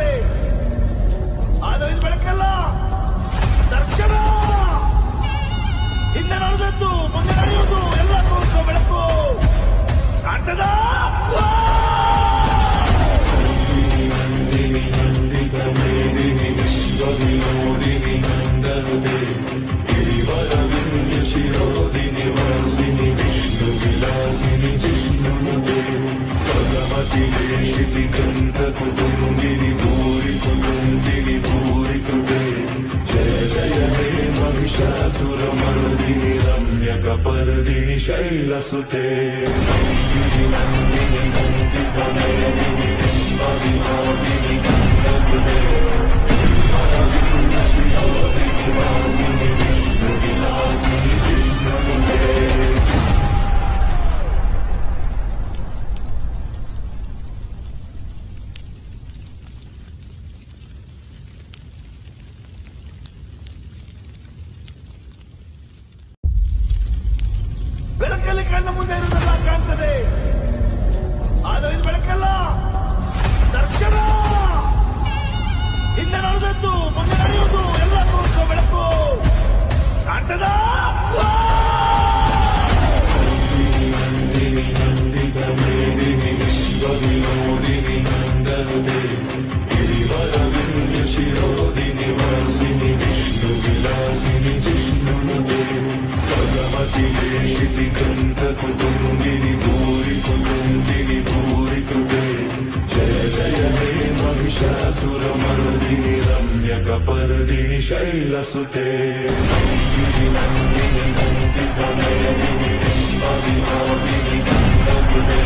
ಕಾಣ್ತದೆ. ಆದ್ರೆ ಇದು ಬೆಳಕಲ್ಲ, ದರ್ಶನ. ಹಿಂದೆ ನಡೆದದ್ದು, ಮುಂದೆ ನಡೆಯುವುದು ಎಲ್ಲ ತೋರಿಸೋ ಬೆಳಕು ಕಾಣ್ತದ. ವಿಶ್ವವಿನೋದಿನಿ ನಂದನುತೆ ಗಿರಿವರವಿಂದ್ಯ ಶಿರೋದಿನಿ ವಾಸಿನಿ ವಿಷ್ಣು ವಿಲಾಸಿನಿ ಜಿಷ್ಣುನುತೆ ಭಗವತಿ ದೇಶಿತಿ ಗಂಧ ಕುಟುಂಬಿನಿ ಭೂರಿ ಕುಟುಂಬಿನಿ ಭೂರಿ ಕೃತೆ ಜಯ ಜಯ ಹೇ ಮಹಿಷಾಸುರ ಮರ್ದಿನಿ ರಮ್ಯಕ ಪರ್ದಿನಿ ಶೈಲಸುತೆ ನಂದಿನಿ ನಂದಿನಿ ನಂದಿತ ಮೇದಿನಿ ವಿಶ್ವವಿನೋದಿನಿ ನಂದನುತೆ ಬೆಳಕಲ್ಲಿ ಕಣ್ಣ ಮುಂದೆ ಇರುವುದೆಲ್ಲ ಕಾಣ್ತದೆ. ಆದ್ರೆ ಇದು ಬೆಳಕಲ್ಲ, ದರ್ಶನ. ಹಿಂದೆ ನಡೆದದ್ದು, ಮುಂದೆ ನಡೆಯುವುದು ಎಲ್ಲ ತೋರಿಸೋ ಬೆಳಕು ಕಾಣ್ತದ. ನಂದಿನಿ ನಂದಿತ ಮೇದಿನಿ ವಿಶ್ವವಿನೋದಿನಿ ನಂದನುತೆ ಗಿರಿವರವಿಂದ್ಯ ಶಿರೋದಿನಿ ವಾಸಿನಿ ವಿಷ್ಣು ವಿಲಾಸಿನಿ ಜಿಷ್ಣುನುತೆ ಭಗವತಿ ದೇಶಿತಿ ಗಂಧ ಕುಟುಂಬಿನಿ ಭೂರಿ ಕುಟುಂಬಿನಿ ಭೂರಿ ಕೃತೆ ಜಯ ಜಯ ಹೇ ಮಹಿಷಾಸುರ ಮರ್ದಿನಿ ರಮ್ಯಕ ಪರ್ದಿನಿ ಶೈಲಸುತೆ ನಂದಿನಿ ನಂದಿನಿ ನಂದಿತ ಮೇದಿನಿ ವಿಶ್ವವಿನೋದಿನಿ ನಂದನುತೆ